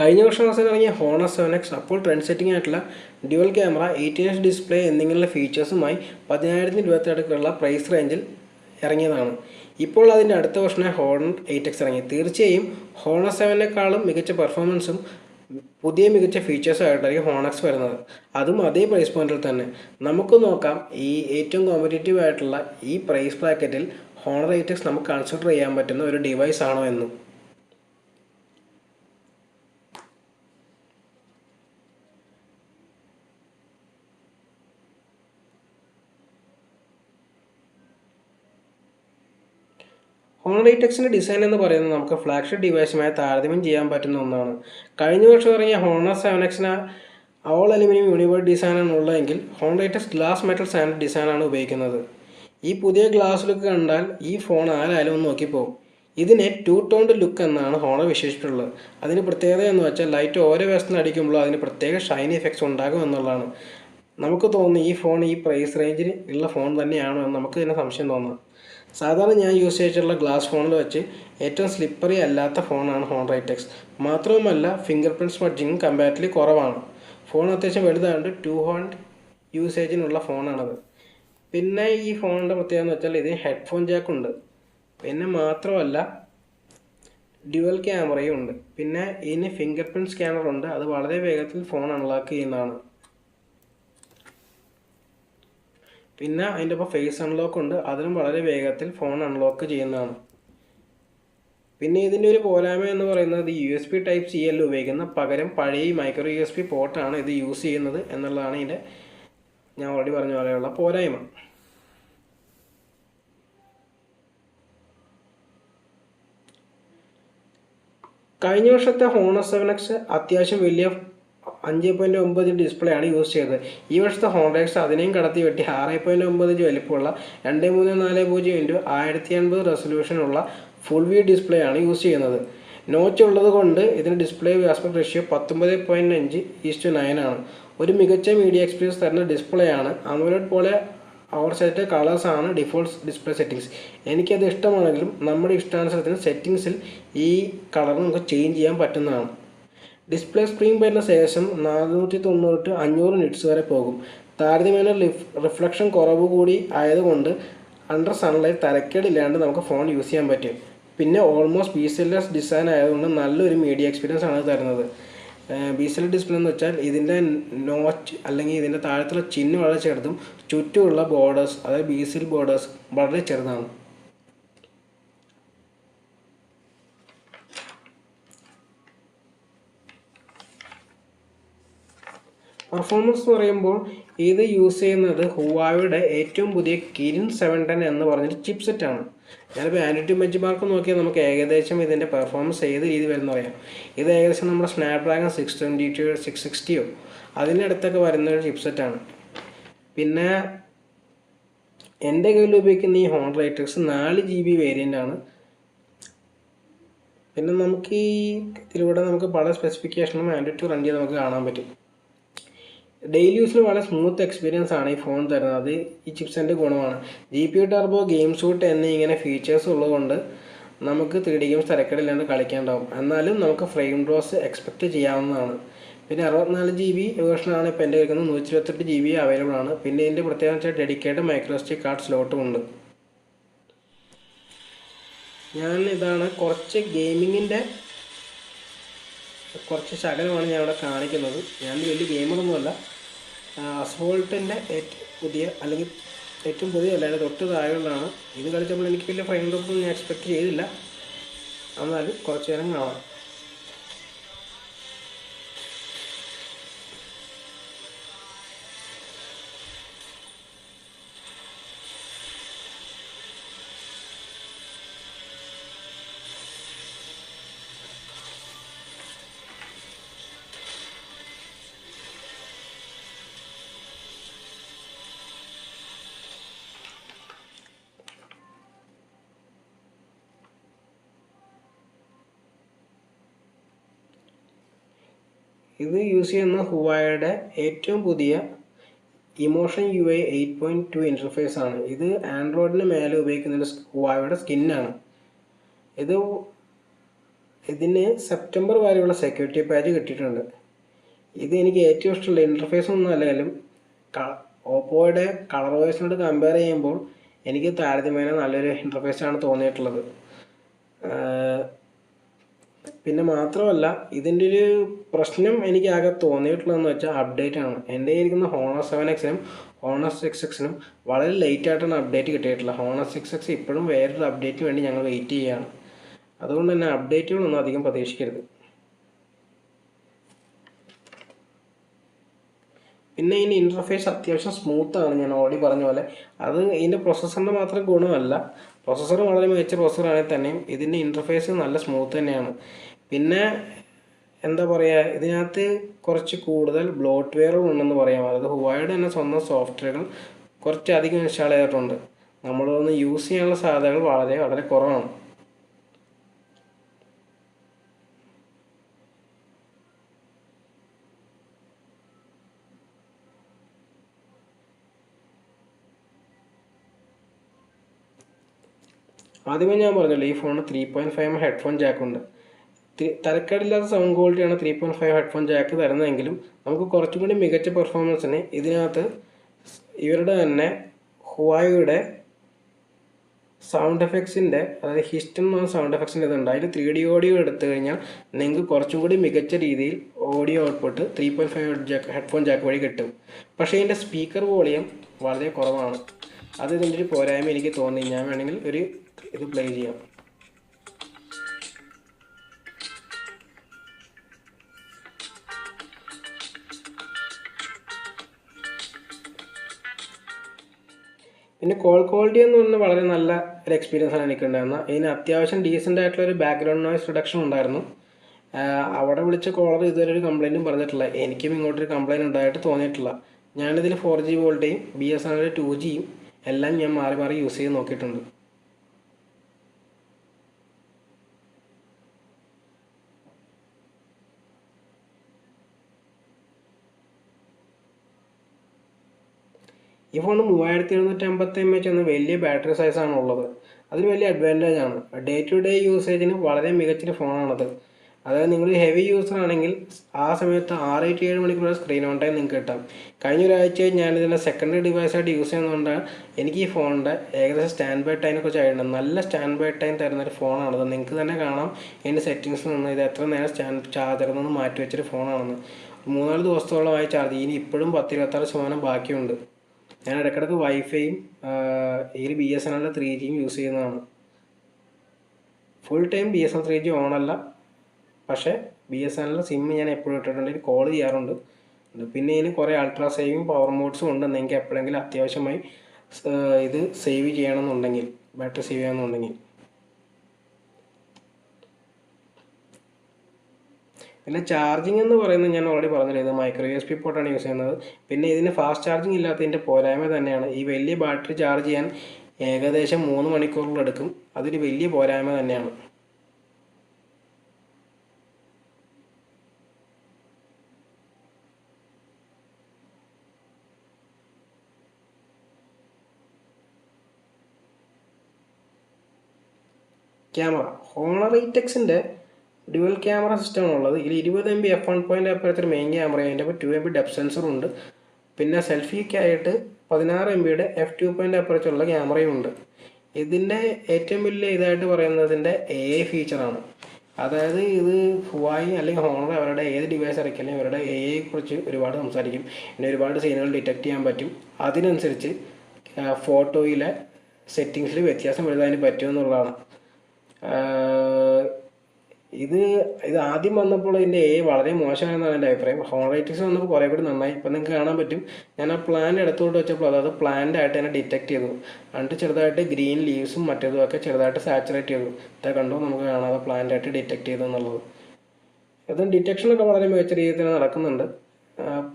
കഴിഞ്ഞ വർഷം അവസാനം ഇറങ്ങിയ ഹോണർ 7X അപ്പോൾ ട്രെൻഡ് സെറ്റിംഗ് ആയിട്ടുള്ള ഡ്യുവൽ ക്യാമറ 18 ഇഞ്ച് ഡിസ്പ്ലേ എന്നിങ്ങനെയുള്ള ഫീച്ചേഴ്സുമായി 10,000 രൂപ അടുത്തുള്ള പ്രൈസ് റേഞ്ചിൽ ഇറങ്ങിയതാണ്. ഇപ്പോൾ അതിൻ്റെ അടുത്ത വർഷമായ ഹോണർ 8X ഇറങ്ങി. തീർച്ചയായും ഹോണർ 7നെക്കാളും മികച്ച പെർഫോമൻസും പുതിയ മികച്ച ഫീച്ചേഴ്സും ആയിട്ടായിരിക്കും ഹോണർ X വരുന്നത്. അതും അതേ പ്രൈസ് പോയിന്റിൽ തന്നെ. നമുക്ക് നോക്കാം ഈ ഏറ്റവും കോമ്പറ്റീറ്റീവ് ആയിട്ടുള്ള ഈ പ്രൈസ് ബ്രാക്കറ്റിൽ ഹോണർ 8X നമുക്ക് കൺസിഡർ ചെയ്യാൻ പറ്റുന്ന ഒരു ഡിവൈസ് ആണോ എന്ന്. ഹോണർ 8Xൻ്റെ ഡിസൈൻ എന്ന് പറയുന്നത് നമുക്ക് ഫ്ലാഗ്ഷിപ്പ് ഡിവൈസുമായി താരതമ്യം ചെയ്യാൻ പറ്റുന്ന ഒന്നാണ്. കഴിഞ്ഞ വർഷം ഇറങ്ങിയ ഹോണർ 7Xന് ഓൾ അലുമിനിയം യൂണിവേഴ്സ് ഡിസൈനാണ് ഉള്ളതെങ്കിൽ honour 8X glass metal sand ഡിസൈനാണ് ഉപയോഗിക്കുന്നത്. ഈ പുതിയ ഗ്ലാസ് ലുക്ക് കണ്ടാൽ ഈ ഫോൺ ആരായാലും ഒന്ന് നോക്കിപ്പോകും. ഇതിനെ 2 ടോൺഡ് ലുക്ക് എന്നാണ് ഹോണർ വിശേഷിച്ചിട്ടുള്ളത്. അതിന് പ്രത്യേകത എന്ന് വെച്ചാൽ ലൈറ്റ് ഓരോ വശത്തുനിന്ന് അടിക്കുമ്പോഴും അതിന് പ്രത്യേക ഷൈനി എഫക്ട്സ് ഉണ്ടാകും എന്നുള്ളതാണ്. നമുക്ക് തോന്നുന്നു ഈ ഫോൺ ഈ പ്രൈസ് റേഞ്ചിൽ ഉള്ള ഫോൺ തന്നെയാണോ എന്ന് നമുക്ക് തന്നെ സംശയം തോന്നാം. സാധാരണ ഞാൻ യൂസ് ചെയ്തിട്ടുള്ള ഗ്ലാസ് ഫോണിൽ വെച്ച് ഏറ്റവും സ്ലിപ്പറി അല്ലാത്ത ഫോണാണ് ഹോണർ 8X. മാത്രവുമല്ല ഫിംഗർ പ്രിൻറ്റ് സ്മഡ്ജിങ്ങും കമ്പാരിറ്റീവ്ലി കുറവാണ്. ഫോൺ അത്യാവശ്യം വലുതാണ്ട് 2 ഹാൻഡ് യൂസേജിനുള്ള ഫോണാണത്. പിന്നെ ഈ ഫോണിൻ്റെ പ്രത്യേകത എന്ന് വെച്ചാൽ ഇതിന് ഹെഡ്ഫോൺ ജാക്കുണ്ട്. പിന്നെ മാത്രമല്ല ഡ്യുവൽ ക്യാമറയും ഉണ്ട്. പിന്നെ ഇതിന് ഫിംഗർ പ്രിൻറ്റ് സ്കാനറുണ്ട്. അത് വളരെ വേഗത്തിൽ ഫോൺ അൺലോക്ക് ചെയ്യുന്നതാണ്. പിന്നെ അതിൻ്റെ ഒപ്പം ഫേസ് അൺലോക്ക് ഉണ്ട്. അതിനും വളരെ വേഗത്തിൽ ഫോൺ അൺലോക്ക് ചെയ്യുന്നതാണ്. പിന്നെ ഇതിൻ്റെ ഒരു പോരായ്മ എന്ന് പറയുന്നത് USB Type-C അല്ല ഉപയോഗിക്കുന്ന, പകരം പഴയ മൈക്രോ USB പോർട്ടാണ് ഇത് യൂസ് ചെയ്യുന്നത് എന്നുള്ളതാണ് ഇതിൻ്റെ ഞാൻ ഓൾറെഡി പറഞ്ഞ പോലെയുള്ള പോരായ്മ. കഴിഞ്ഞ വർഷത്തെ ഹോണർ 7X അത്യാവശ്യം വലിയ 5.9 ഡിസ്പ്ലേ ആണ് യൂസ് ചെയ്തത്. ഈ വർഷത്തെ ഹോണർ 8X അതിനെയും കടത്തി വെട്ടി 6.9 വലിപ്പമുള്ള 2340x1080 റെസൊല്യൂഷനുള്ള ഫുൾ വ്യൂ ഡിസ്പ്ലേ ആണ് യൂസ് ചെയ്യുന്നത്. നോച്ച് ഉള്ളത് കൊണ്ട് ഇതിന് ഡിസ്പ്ലേ ആസ്പെക്ട് റേഷ്യോ 19.5:9 ആണ്. ഒരു മികച്ച മീഡിയ എക്സ്പീരിയൻസ് തരുന്ന ഡിസ്പ്ലേ ആണ്. AMOLED പോലെ അവർ സെറ്റ് കളേഴ്സ് ആണ് ഡിഫോൾട്ട് ഡിസ്പ്ലേ സെറ്റിങ്സ്. എനിക്കത് ഇഷ്ടമാണെങ്കിലും നമ്മുടെ ഇഷ്ടാനുസരത്തിന് സെറ്റിങ്സിൽ ഈ കളർ നമുക്ക് ചേഞ്ച് ചെയ്യാൻ പറ്റുന്നതാണ്. ഡിസ്പ്ലേ സ്ക്രീൻ വരുന്ന ശേഷം 490 to 500 നിറ്റ്സ് വരെ പോകും. താരതമ്യേന റിഫ്ലക്ഷൻ കുറവ് കൂടി ആയതുകൊണ്ട് അണ്ടർ സൺലൈറ്റ് തരക്കേടില്ലാണ്ട് നമുക്ക് ഫോൺ യൂസ് ചെയ്യാൻ പറ്റും. പിന്നെ ഓൾമോസ്റ്റ് BCLS ഡിസൈൻ ആയതുകൊണ്ട് നല്ലൊരു മീഡിയ എക്സ്പീരിയൻസ് ആണ് തരുന്നത്. BCLS ഡിസ്പ്ലേ എന്ന് വെച്ചാൽ ഇതിൻ്റെ നോച്ച് അല്ലെങ്കിൽ ഇതിൻ്റെ താഴത്തുള്ള ചിഹ്നം വളരെ ചെറുതും ചുറ്റുമുള്ള ബോർഡേഴ്സ് അതായത് BCL ബോർഡേഴ്സ് വളരെ ചെറുതാണ്. പെർഫോമൻസ് എന്ന് പറയുമ്പോൾ ഇത് യൂസ് ചെയ്യുന്നത് ഹുവാവയുടെ ഏറ്റവും പുതിയ കിരിൻ 710 എന്ന് പറഞ്ഞൊരു ചിപ്സെറ്റാണ്. ഞാനിപ്പോൾ ആൻഡ്രോയിഡ് ബെഞ്ച് മാർക്ക് നോക്കിയാൽ നമുക്ക് ഏകദേശം ഇതിൻ്റെ പെർഫോമൻസ് ഏത് രീതി വരുന്ന പറയാം. ഇത് ഏകദേശം നമ്മുടെ സ്നാപ്ഡ്രാഗൺ 620 660 അതിൻ്റെ അടുത്തൊക്കെ വരുന്നൊരു ചിപ്സെറ്റാണ്. പിന്നെ എൻ്റെ കയ്യിൽ ഉപയോഗിക്കുന്ന ഈ ഹോണർ 8X 4GB വേരിയൻ്റാണ്. പിന്നെ നമുക്ക് ഈ ഇതിലൂടെ നമുക്ക് പല സ്പെസിഫിക്കേഷനും ആൻഡ്രോയിഡ് റൺ ചെയ്ത് നമുക്ക് കാണാൻ പറ്റും. ഡെയിലി യൂസിൽ വളരെ സ്മൂത്ത് എക്സ്പീരിയൻസ് ആണ് ഈ ഫോൺ തരുന്നത്. അത് ഈ ചിപ്സിൻ്റെ ഗുണമാണ്. GPU ടർബോ, ഗെയിം സൂട്ട് എന്നിങ്ങനെ ഫീച്ചേഴ്സ് ഉള്ളതുകൊണ്ട് നമുക്ക് 3D ഗെയിംസ് തിരക്കേടില്ലാണ്ട് കളിക്കാനുണ്ടാവും. എന്നാലും നമുക്ക് ഫ്രെയിം ഡ്രോസ് എക്സ്പെക്റ്റ് ചെയ്യാവുന്നതാണ്. പിന്നെ 64GB വേർഷനാണ് ഇപ്പോൾ എൻ്റെ കേൾക്കുന്നത്. 128GB അവൈലബിൾ ആണ്. പിന്നെ ഇതിൻ്റെ പ്രത്യേകത വെച്ചാൽ ഡെഡിക്കേറ്റഡ് മൈക്രോ SD കാർഡ് സ്ലോട്ടും ഉണ്ട്. ഞാൻ ഇതാണ് കുറച്ച് ഗെയിമിങ്ങിൻ്റെ കുറച്ച് ശകലമാണ് ഞാൻ ഇവിടെ കാണിക്കുന്നത്. ഞാൻ വലിയ ഗെയിമറൊന്നുമല്ല. അസ്ഫോൾട്ടിൻ്റെ ഏറ്റവും പുതിയ അല്ലെങ്കിൽ ഏറ്റവും പുതിയ അല്ലാതെ തൊട്ട് താഴെയുള്ളതാണ്. ഇത് കളിച്ചപ്പോൾ എനിക്ക് വലിയ ഫ്രെയിം ഡ്രോപ്പൊന്നും ഞാൻ എക്സ്പെക്റ്റ് ചെയ്തില്ല. എന്നാലും കുറച്ച് നേരം കാണാം. ഇത് യൂസ് ചെയ്യുന്ന ഹുവായുടെ ഏറ്റവും പുതിയ ഇമോഷൻ UI 8.2 ഇൻ്റർഫേസ് ആണ്. ഇത് ആൻഡ്രോയിഡിന് മേലെ ഉപയോഗിക്കുന്ന ഹുവായുടെ സ്കിന്നാണ്. ഇതിന് സെപ്റ്റംബർ വരെയുള്ള സെക്യൂരിറ്റി പാച്ച് കിട്ടിയിട്ടുണ്ട്. ഇത് എനിക്ക് ഏറ്റവും ഇഷ്ടമുള്ള ഇൻ്റർഫേസ് ഒന്നും അല്ലെങ്കിലും ഓപ്പോയുടെ കളർ വോയിസിനോട് കമ്പയർ ചെയ്യുമ്പോൾ എനിക്ക് താരതമ്യേന നല്ലൊരു ഇൻ്റർഫേസാണ് തോന്നിയിട്ടുള്ളത്. പിന്നെ മാത്രമല്ല ഇതിൻ്റെ ഒരു പ്രശ്നം എനിക്ക് ആകെ തോന്നിയിട്ടുള്ളതെന്ന് വെച്ചാൽ അപ്ഡേറ്റ് ആണ്. എൻ്റെ ഇരിക്കുന്ന ഹോണർ 7Xനും ഹോണർ 6Xനും വളരെ ലേറ്റായിട്ടാണ് അപ്ഡേറ്റ് കിട്ടിയിട്ടുള്ളത്. ഹോണർ 6X ഇപ്പോഴും വേറൊരു അപ്ഡേറ്റിന് വേണ്ടി ഞങ്ങൾ വെയിറ്റ് ചെയ്യുകയാണ്. അതുകൊണ്ട് തന്നെ അപ്ഡേറ്റുകളൊന്നും അധികം പ്രതീക്ഷിക്കരുത്. പിന്നെ ഇതിൻ്റെ ഇൻ്റർഫേസ് അത്യാവശ്യം സ്മൂത്താണ്. ഞാൻ ഓൾറെഡി പറഞ്ഞ പോലെ അത് ഇതിൻ്റെ പ്രൊസസ്സറിൻ്റെ മാത്രം ഗുണമല്ല. പ്രൊസസ്സർ വളരെ മികച്ച പ്രൊസസ്സറാണെങ്കിൽ തന്നെയും ഇതിൻ്റെ ഇൻ്റർഫേസ് നല്ല സ്മൂത്ത് തന്നെയാണ്. പിന്നെ എന്താ പറയുക, ഇതിനകത്ത് കുറച്ച് കൂടുതൽ ബ്ലോട്ട്വെയറുകൾ ഉണ്ടെന്ന് പറയാം. അതായത് ഹുവായുടെ തന്നെ സ്വന്തം സോഫ്റ്റ്വെയറുകൾ കുറച്ചധികം ഇൻസ്റ്റാൾ ചെയ്തിട്ടുണ്ട്. നമ്മളൊന്ന് യൂസ് ചെയ്യാനുള്ള സാധ്യതകൾ വളരെ വളരെ കുറവാണ്. ആദ്യമേ ഞാൻ പറഞ്ഞല്ലോ ഈ ഫോണിന് 3.5 ഹെഡ്ഫോൺ ജാക്കുണ്ട്. തരക്കേടില്ലാത്ത സൗണ്ട് ക്വാളിറ്റിയാണ് 3.5 ഹെഡ്ഫോൺ ജാക്ക് തരുന്നതെങ്കിലും നമുക്ക് കുറച്ചും കൂടി മികച്ച പെർഫോമൻസിന് ഇതിനകത്ത് ഇവരുടെ തന്നെ ഹുവായുടെ സൗണ്ട് എഫക്ട്സിൻ്റെ, അതായത് ഹിസ്റ്റൺ എന്ന സൗണ്ട് എഫക്ട്സിൻ്റെ ഇതുണ്ട്. അതിൽ 3D ഓഡിയോ എടുത്തു കഴിഞ്ഞാൽ നിങ്ങൾക്ക് കുറച്ചും കൂടി മികച്ച രീതിയിൽ ഓഡിയോ ഔട്ട്പുട്ട് 3.5 ഹെഡ്ഫോൺ ജാക്ക് വഴി കിട്ടും. പക്ഷേ ഇതിൻ്റെ സ്പീക്കർ വോളിയം വളരെ കുറവാണ്. അത് ഇതിൻ്റെ ഒരു പോരായ്മ എനിക്ക് തോന്നി. ഞാൻ വേണമെങ്കിൽ ഒരു ഇത് പ്ലേ ചെയ്യാം. പിന്നെ കോൾ ക്വാളിറ്റി എന്ന് പറഞ്ഞാൽ വളരെ നല്ല ഒരു എക്സ്പീരിയൻസ് ആണ് എനിക്കുണ്ടായിരുന്നത്. ഇതിന് അത്യാവശ്യം ഡീസൻ്റ് ആയിട്ടുള്ള ഒരു ബാക്ക്ഗ്രൗണ്ട് നോയ്സ് റിഡക്ഷൻ ഉണ്ടായിരുന്നു. അവിടെ വിളിച്ച കോളർ ഇതുവരെ ഒരു കംപ്ലൈൻറ്റും പറഞ്ഞിട്ടില്ല. എനിക്കും ഇങ്ങോട്ടൊരു കംപ്ലൈൻറ്റ് ഉണ്ടായിട്ട് തോന്നിയിട്ടില്ല. ഞാനിതിൽ 4G വോൾട്ടേയും BSNL 2Gയും എല്ലാം ഞാൻ മാറി മാറി യൂസ് ചെയ്ത് നോക്കിയിട്ടുണ്ട്. ഈ ഫോൺ 3750 mAh എന്ന വലിയ ബാറ്ററി സൈസാണ് ഉള്ളത്. അതൊരു വലിയ അഡ്വാൻറ്റേജ് ആണ്. ഡേ ടു ഡേ യൂസേജിന് വളരെ മികച്ചൊരു ഫോണാണത്. അതായത് നിങ്ങൾ ഹെവി യൂസർ ആണെങ്കിൽ ആ സമയത്ത് 6-7 മണിക്കൂർ സ്ക്രീൻ ഓൺ ടൈം നിങ്ങൾക്ക് കിട്ടാം. കഴിഞ്ഞ ഒരാഴ്ചയായി ഞാനിതിൻ്റെ സെക്കൻഡറി ഡിവൈസായിട്ട് യൂസ് ചെയ്യുന്നതുകൊണ്ടാണ് എനിക്ക് ഈ ഫോണിൻ്റെ ഏകദേശം സ്റ്റാൻഡ് ബൈ ടൈമിനെ കുറിച്ച് അറിയേണ്ടത്. നല്ല സ്റ്റാൻഡ് ബൈ ടൈം തരുന്നൊരു ഫോണാണത്. നിങ്ങൾക്ക് തന്നെ കാണാം ഇതിൻ്റെ സെറ്റിങ്സിൽ നിന്ന് ഇത് എത്ര നേരം ചാർജറിൽ നിന്ന് മാറ്റി വെച്ചൊരു ഫോണാണെന്ന്. 3-4 ദിവസത്തോളമായി ചാർജ് ചെയ്യും. ഇനി ഇപ്പോഴും 10-26% ബാക്കിയുണ്ട്. ഞാൻ ഇടയ്ക്കിടയ്ക്ക് വൈഫൈയും ഇതിൽ BSNL 3Gയും യൂസ് ചെയ്യുന്നതാണ്. ഫുൾ ടൈം BSNL 3G ഓണല്ല, പക്ഷേ BSNL സിം ഞാൻ എപ്പോഴും ഇട്ടിട്ടുണ്ട്. ഇതിൽ കോൾ ചെയ്യാറുണ്ട്. പിന്നെ ഇതിന് കുറേ അൾട്രാ സേവിങ് പവർ മോഡ്സും ഉണ്ട്. നിങ്ങൾക്ക് എപ്പോഴെങ്കിലും അത്യാവശ്യമായി ഇത് സേവ് ചെയ്യണമെന്നുണ്ടെങ്കിൽ, ബാറ്ററി സേവ് ചെയ്യണമെന്നുണ്ടെങ്കിൽ. പിന്നെ ചാർജിങ് എന്ന് പറയുന്നത് ഞാൻ ഓൾറെഡി പറഞ്ഞില്ല, ഇത് മൈക്രോ USB പോർട്ടാണ് യൂസ് ചെയ്യുന്നത്. പിന്നെ ഇതിന് ഫാസ്റ്റ് ചാർജിങ് ഇല്ലാത്തതിൻ്റെ പോരായ്മ തന്നെയാണ്. ഈ വലിയ ബാറ്ററി ചാർജ് ചെയ്യാൻ ഏകദേശം 3 മണിക്കൂറിലെടുക്കും. അതൊരു വലിയ പോരായ്മ തന്നെയാണ്. ക്യാമറ ഹോണർ 8Xൻ്റെ ഡ്യുവൽ ക്യാമറ സിസ്റ്റമാണ് ഉള്ളത്. ഇതിൽ 20 MP f1.8 അപ്പുറത്തൊരു മെയിൻ ക്യാമറ, അതിൻ്റെ ഇപ്പോൾ 2 MP ഡെപ്ത് സെൻസറുണ്ട്. പിന്നെ സെൽഫിക്കായിട്ട് 16 MB f2.8 അപ്പുറത്തുള്ള ക്യാമറയും ഉണ്ട്. ഇതിൻ്റെ ഏറ്റവും വലിയ ഇതായിട്ട് പറയുന്നതിൻ്റെ AI ഫീച്ചറാണ്. അതായത് ഇത് ഹുവായി അല്ലെങ്കിൽ ഹോണർ അവരുടെ ഏത് ഡിവൈസ് ഇറക്കിയാലും ഇവരുടെ AI കുറിച്ച് ഒരുപാട് സംസാരിക്കും. പിന്നെ ഒരുപാട് സീനുകൾ ഡിറ്റക്ട് ചെയ്യാൻ പറ്റും. അതിനനുസരിച്ച് ഫോട്ടോയിലെ സെറ്റിങ്സിൽ വ്യത്യാസം വരുത്താൻ പറ്റുമെന്നുള്ളതാണ്. ഇത് ആദ്യം വന്നപ്പോൾ ഇതിൻ്റെ AI വളരെ മോശമാണെന്നാണ് എൻ്റെ അഭിപ്രായം. ഹോണർ 8X വന്നപ്പോൾ കുറേ കൂടി നന്നായി. ഇപ്പം നിങ്ങൾക്ക് കാണാൻ പറ്റും, ഞാൻ ആ പ്ലാൻ എടുത്തുകൊണ്ട് വെച്ചപ്പോൾ അതായത് പ്ലാന്റ് ആയിട്ട് തന്നെ ഡിറ്റക്ട് ചെയ്തു. എന്നിട്ട് ചെറുതായിട്ട് ഗ്രീൻ ലീവ്സും മറ്റേതുമൊക്കെ ചെറുതായിട്ട് സാച്ചുറേറ്റ് ചെയ്തു. ഇതൊക്കെ കണ്ടോ, നമുക്ക് കാണാതെ പ്ലാന്റ് ആയിട്ട് ഡിറ്റക്ട് ചെയ്തു എന്നുള്ളത്. ഇത് ഡിറ്റക്ഷനൊക്കെ വളരെ മികച്ച രീതിയിൽ തന്നെ നടക്കുന്നുണ്ട്.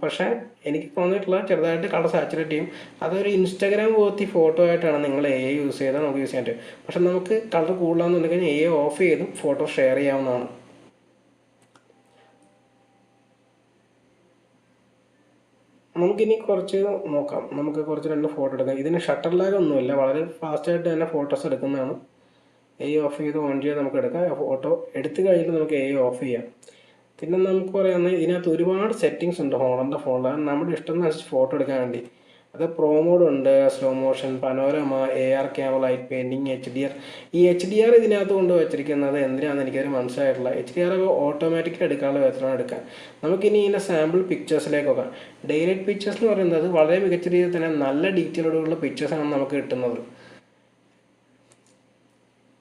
പക്ഷേ എനിക്ക് തോന്നിയിട്ടുള്ള ചെറുതായിട്ട് കളർ സാച്ചുറേറ്റ് ചെയ്യും. അതൊരു ഇൻസ്റ്റാഗ്രാം പോലത്തെ ഫോട്ടോ ആയിട്ടാണ് നിങ്ങൾ AI യൂസ് ചെയ്താൽ നമുക്ക് യൂസ് ചെയ്യാൻ പറ്റും. പക്ഷെ നമുക്ക് കളർ കൂടുതലാണെന്നുണ്ടെങ്കിൽ AI ഓഫ് ചെയ്തും ഫോട്ടോ ഷെയർ ചെയ്യാവുന്നതാണ്. നമുക്കിനി കുറച്ച് നോക്കാം. നമുക്ക് കുറച്ച് 2 ഫോട്ടോ എടുക്കാം. ഇതിന് ഷട്ടർ ലാഗ് ഒന്നുമില്ല, വളരെ ഫാസ്റ്റായിട്ട് തന്നെ ഫോട്ടോസ് എടുക്കുന്നതാണ്. എ ഓഫ് ചെയ്ത് ഓൺ ചെയ്ത് നമുക്ക് എടുക്കാം. ഫോട്ടോ എടുത്തു കഴിഞ്ഞിട്ട് നമുക്ക് എ ഓഫ് ചെയ്യാം. പിന്നെ നമുക്ക് പറയാവുന്നത് ഇതിനകത്ത് ഒരുപാട് സെറ്റിങ്സ് ഉണ്ട് ഹോണറിൻ്റെ ഫോണിൽ. നമ്മുടെ ഇഷ്ടത്തിനനുസരിച്ച് ഫോട്ടോ എടുക്കാൻ വേണ്ടി. അത് പ്രോ മോഡ് ഉണ്ട്, slow motion, panorama, AR camera, light painting, HDR. ഈ HDR ഇതിനകത്ത് കൊണ്ട് വെച്ചിരിക്കുന്നത് എന്തിനാണെന്ന് എനിക്കത് മനസ്സിലായിട്ടില്ല. HDR ഓട്ടോമാറ്റിക്കലി എടുക്കാനുള്ള വിധത്തിലാണ് എടുക്കാൻ. നമുക്കിനി ഇതിൻ്റെ സാമ്പിൾ പിക്ചേഴ്സിലേക്ക് നോക്കാം. ഡെയിലൈറ്റ് പിക്ചേഴ്സ് എന്ന് പറയുന്നത് വളരെ മികച്ച രീതിയിൽ തന്നെ നല്ല ഡീറ്റെയിലോടുള്ള പിക്ചേഴ്സാണ് നമുക്ക് കിട്ടുന്നത്.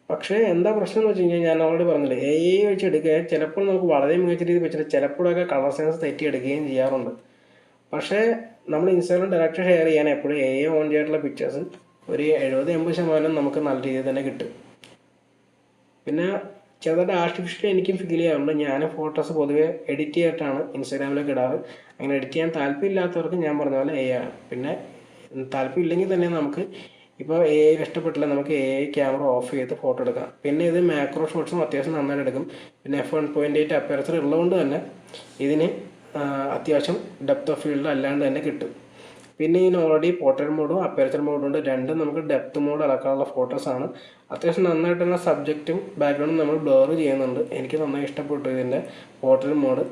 പക്ഷേ എന്താ പ്രശ്നം എന്ന് വെച്ച് കഴിഞ്ഞാൽ ഞാൻ ഓൾറെഡി പറഞ്ഞില്ലേ, AI വെച്ച് എടുക്കുക ചിലപ്പോൾ നമുക്ക് വളരെ മികച്ച രീതിയിൽ വെച്ചിട്ട് ചിലപ്പോഴൊക്കെ കളർ സെൻസ് തെറ്റിയെടുക്കുകയും ചെയ്യാറുണ്ട്. പക്ഷേ നമ്മൾ ഇൻസ്റ്റാഗ്രാം ഡയറക്റ്റ് ഷെയർ ചെയ്യാൻ എപ്പോഴും AI ഓൺ ചെയ്തിട്ടുള്ള പിക്ചേഴ്സ് ഒരു 70-80% നമുക്ക് നല്ല രീതിയിൽ തന്നെ കിട്ടും. പിന്നെ ചെറുതായിട്ട് ആർട്ടിഫിഷ്യൽ എനിക്കും ഫീൽ ചെയ്യാറുണ്ട്. ഞാൻ ഫോട്ടോസ് പൊതുവെ എഡിറ്റ് ചെയ്തിട്ടാണ് ഇൻസ്റ്റാഗ്രാമിലേക്ക് ഇടാറ്. അങ്ങനെ എഡിറ്റ് ചെയ്യാൻ താല്പര്യമില്ലാത്തവർക്ക് ഞാൻ പറഞ്ഞ പോലെ AI ആണ്. പിന്നെ താല്പര്യമില്ലെങ്കിൽ തന്നെ നമുക്ക് ഇപ്പോൾ AI ഇഷ്ടപ്പെട്ടില്ല, നമുക്ക് AI ക്യാമറ ഓഫ് ചെയ്ത് ഫോട്ടോ എടുക്കാം. പിന്നെ ഇത് മാക്രോ ഷോട്ട്സും അത്യാവശ്യം നന്നായിട്ട് എടുക്കും. പിന്നെ f1.8 അപ്പേർച്ചർ ഉള്ളതുകൊണ്ട് തന്നെ ഇതിന് അത്യാവശ്യം ഡെപ്ത് ഓഫ് ഫീൽഡ് അല്ലാണ്ട് തന്നെ കിട്ടും. പിന്നെ ഇതിന് ഓൾറെഡി പോർട്രേറ്റ് മോഡും അപ്പേർച്ചർ മോഡും ഉണ്ട്. രണ്ടും നമുക്ക് ഡെപ്ത് മോഡ് അടക്കാനുള്ള ഫോട്ടോസാണ്. അത്യാവശ്യം നന്നായിട്ട് തന്നെ സബ്ജക്റ്റും ബാക്ക്ഗ്രൗണ്ടും നമ്മൾ ബ്ലർ ചെയ്യുന്നുണ്ട്. എനിക്ക് നന്നായി ഇഷ്ടപ്പെട്ടു ഇതിൻ്റെ പോർട്രേറ്റ് മോഡ്.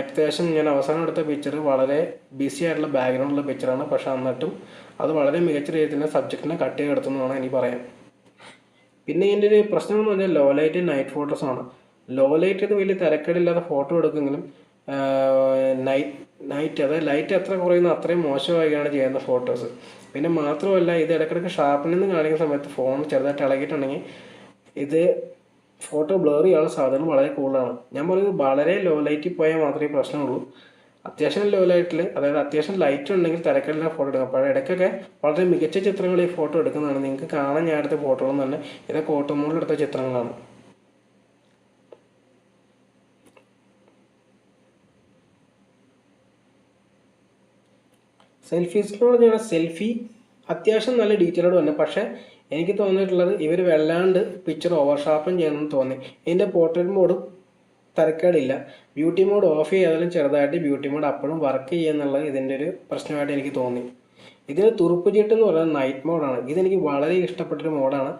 അത്യാവശ്യം ഞാൻ അവസാനം എടുത്ത പിക്ചർ വളരെ ബിസി ആയിട്ടുള്ള ബാക്ക്ഗ്രൗണ്ടുള്ള പിക്ചറാണ്. പക്ഷേ എന്നിട്ടും അത് വളരെ മികച്ച രീതിയിൽ തന്നെ സബ്ജക്റ്റിനെ കട്ട് ചെയ്തെടുത്തെന്നാണ് എനിക്ക് പറയാം. പിന്നെ ഇതിൻ്റെ ഒരു പ്രശ്നം എന്ന് പറഞ്ഞാൽ ലോ ലൈറ്റ് നൈറ്റ് ഫോട്ടോസാണ്. ലോ ലൈറ്റ് ഇത് വലിയ തിരക്കേടില്ലാതെ ഫോട്ടോ എടുക്കുമെങ്കിലും നൈറ്റ് അതായത് ലൈറ്റ് എത്ര കുറയുന്നു അത്രയും മോശമായാണ് ചെയ്യുന്ന ഫോട്ടോസ്. പിന്നെ മാത്രമല്ല ഇത് ഇടയ്ക്കിടയ്ക്ക് ഷാർപ്പനിൽ കാണിക്കുന്ന സമയത്ത് ഫോൺ ചെറുതായിട്ട് ഇളകിയിട്ടുണ്ടെങ്കിൽ ഇത് ഫോട്ടോ ബ്ലർ ചെയ്യാനുള്ള സാധ്യത വളരെ കൂടുതലാണ്. ഞാൻ പറയുന്നത് വളരെ ലോ ലൈറ്റിൽ പോയാൽ മാത്രമേ പ്രശ്നമുള്ളൂ. അത്യാവശ്യം ലോ ലൈറ്റിൽ, അതായത് അത്യാവശ്യം ലൈറ്റ് ഉണ്ടെങ്കിൽ തിരക്കില്ല ഫോട്ടോ എടുക്കാം. അപ്പോൾ ഇടയ്ക്കൊക്കെ വളരെ മികച്ച ചിത്രങ്ങൾ ഈ ഫോട്ടോ എടുക്കുന്നതാണ്. നിങ്ങൾക്ക് കാണാൻ ഞാൻ എടുത്ത ഫോട്ടോകളും തന്നെ ഇതൊക്കെ ഓട്ടോ മോഡിൽ എടുത്ത ചിത്രങ്ങളാണ്. സെൽഫീസിന് പറഞ്ഞാൽ സെൽഫി അത്യാവശ്യം നല്ല ഡീറ്റെയിലോട് തന്നെ. പക്ഷേ എനിക്ക് തോന്നിയിട്ടുള്ളത് ഇവർ വല്ലാണ്ട് പിക്ചർ ഓവർ ഷാർപ്പൻ ചെയ്യണമെന്ന് തോന്നി. ഇതിൻ്റെ പോർട്രേറ്റ് മോഡും തരക്കേടില്ല. ബ്യൂട്ടി മോഡ് ഓഫ് ചെയ്താലും ചെറുതായിട്ട് ബ്യൂട്ടി മോഡ് അപ്പോഴും വർക്ക് ചെയ്യുന്നുള്ളത് ഇതിൻ്റെ ഒരു പ്രശ്നമായിട്ട് എനിക്ക് തോന്നി. ഇതിന് തുറുപ്പ് ചീട്ട് എന്ന് പറയുന്നത് നൈറ്റ് മോഡാണ്. ഇതെനിക്ക് വളരെ ഇഷ്ടപ്പെട്ടൊരു മോഡാണ്.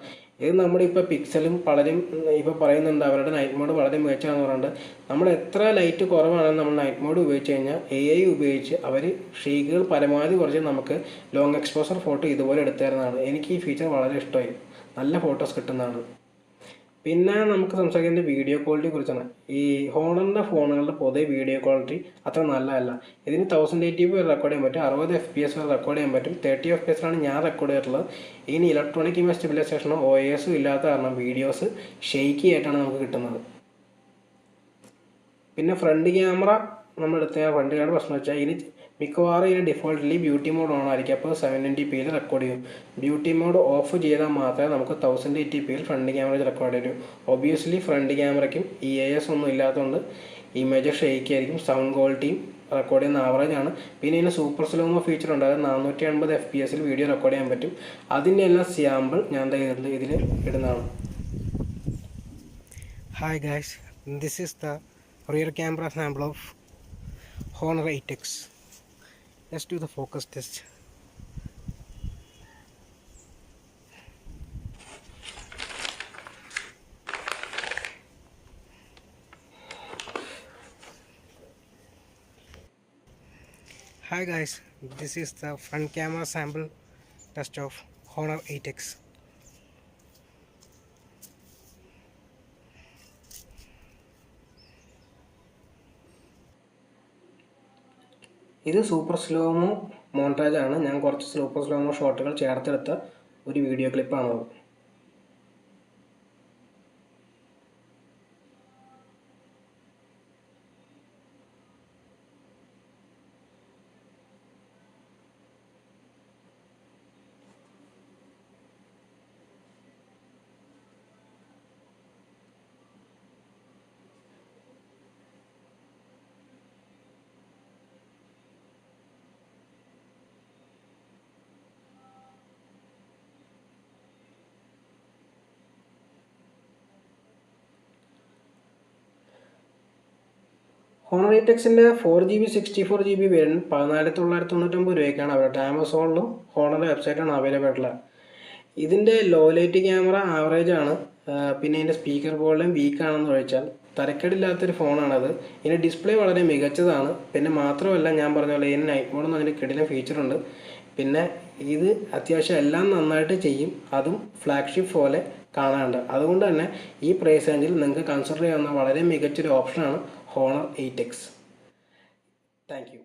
ഇത് നമ്മുടെ ഇപ്പോൾ പിക്സലും പലരും ഇപ്പോൾ പറയുന്നുണ്ട് അവരുടെ നൈറ്റ് മോഡ് വളരെ മികച്ചതാണെന്ന് പറയുന്നുണ്ട്. നമ്മൾ എത്ര ലൈറ്റ് കുറവാണെന്ന് നമ്മൾ നൈറ്റ് മോഡ് ഉപയോഗിച്ച് കഴിഞ്ഞാൽ AI ഉപയോഗിച്ച് അവർ ഷെയ്ക്കുകൾ പരമാവധി കുറച്ച് നമുക്ക് ലോങ് എക്സ്പോസർ ഫോട്ടോ ഇതുപോലെ എടുത്തു തരുന്നതാണ്. എനിക്ക് ഈ ഫീച്ചർ വളരെ ഇഷ്ടമായി. നല്ല ഫോട്ടോസ് കിട്ടുന്നതാണ്. പിന്നെ നമുക്ക് സംസാരിക്കുന്നത് വീഡിയോ ക്വാളിറ്റിയെ കുറിച്ചാണ്. ഈ ഹോണറിൻ്റെ ഫോണുകളുടെ പൊതുവെ വീഡിയോ ക്വാളിറ്റി അത്ര നല്ലതല്ല. ഇതിന് 1080p വരെ റെക്കോർഡ് ചെയ്യാൻ പറ്റും, 60 FPS വരെ റെക്കോർഡ് ചെയ്യാൻ പറ്റും. 30 FPS ഞാൻ റെക്കോർഡ് ചെയ്തിട്ടുള്ളത്. ഇതിന് ഇലക്ട്രോണിക് ഇമേജ് സ്റ്റെബിലൈസേഷനോ OIS ഇല്ലാത്ത കാരണം വീഡിയോസ് ഷെയ്ക്കി ആയിട്ടാണ് നമുക്ക് കിട്ടുന്നത്. പിന്നെ ഫ്രണ്ട് ക്യാമറ നമ്മൾ എടുത്ത ഫ്രണ്ട് ക്യാമറ പ്രശ്നം വെച്ചാൽ ഇതിന് മിക്കവാറും ഇതിന് ഡിഫോൾട്ട്ലി ബ്യൂട്ടി മോഡ് ഓൺ ആയിരിക്കും. അപ്പോൾ 720p റെക്കോർഡ് ചെയ്യും. ബ്യൂട്ടി മോഡ് ഓഫ് ചെയ്താൽ മാത്രമേ നമുക്ക് 1080p ഫ്രണ്ട് ക്യാമറ റെക്കോർഡ് ചെയ്യൂ. ഒബിയസ്ലി ഫ്രണ്ട് ക്യാമറയ്ക്കും EAS ഒന്നും ഇല്ലാത്തതുകൊണ്ട് ഇമേജ് ഷെയ്ക്ക് ആയിരിക്കും. സൗണ്ട് ക്വാളിറ്റിയും റെക്കോർഡ് ചെയ്യുന്ന ആവറേജ് ആണ്. പിന്നെ ഇതിന് സൂപ്പർ സ്ലോമോ ഫീച്ചർ ഉണ്ട്. അതായത് 480 FPS വീഡിയോ റെക്കോർഡ് ചെയ്യാൻ പറ്റും. അതിൻ്റെ എല്ലാം സാമ്പിൾ ഞാൻ ഇതിൽ ഇടുന്നതാണ്. Hi guys, this is the rear camera sample of Honor 8X. Let's do the focus test. Hi guys, this is the front camera sample test of Honor 8X. ഇത് super slo-mo മോൺടാജ് ആണ്. ഞാൻ കുറച്ച് super slo-mo ഷോട്ടുകൾ ചേർത്തെടുത്ത ഒരു video ക്ലിപ്പാണത്. Honor 8Xൻ്റെ 4GB 64GB variant 14,999 രൂപയ്ക്കാണ് അവരുടെ ആമസോണിലും ഹോണറിൻ്റെ വെബ്സൈറ്റിലാണ് അവൈലബിൾ ആയിട്ടുള്ളത്. ഇതിൻ്റെ ലോ ലൈറ്റ് ക്യാമറ ആവറേജ് ആണ്. പിന്നെ ഇതിൻ്റെ സ്പീക്കർ ക്വാളിറ്റിയും വീക്കാണെന്ന് ചോദിച്ചാൽ തരക്കേടില്ലാത്തൊരു ഫോണാണത്. ഇതിൻ്റെ ഡിസ്പ്ലേ വളരെ മികച്ചതാണ്. പിന്നെ മാത്രമല്ല, ഞാൻ പറഞ്ഞ പോലെ ഇതിന് നൈറ്റ് മോഡ് എന്ന് പറഞ്ഞ കിടിലൻ ഫീച്ചറുണ്ട്. പിന്നെ ഇത് അത്യാവശ്യം എല്ലാം നന്നായിട്ട് ചെയ്യും. അതും ഫ്ലാഗ്ഷിപ്പ് പോലെ കാണാനുണ്ട്. അതുകൊണ്ട് തന്നെ ഈ പ്രൈസ് റേഞ്ചിൽ നിങ്ങൾക്ക് കൺസിഡർ ചെയ്യാവുന്ന വളരെ മികച്ചൊരു ഓപ്ഷനാണ് ഹോണർ 8X. Thank you.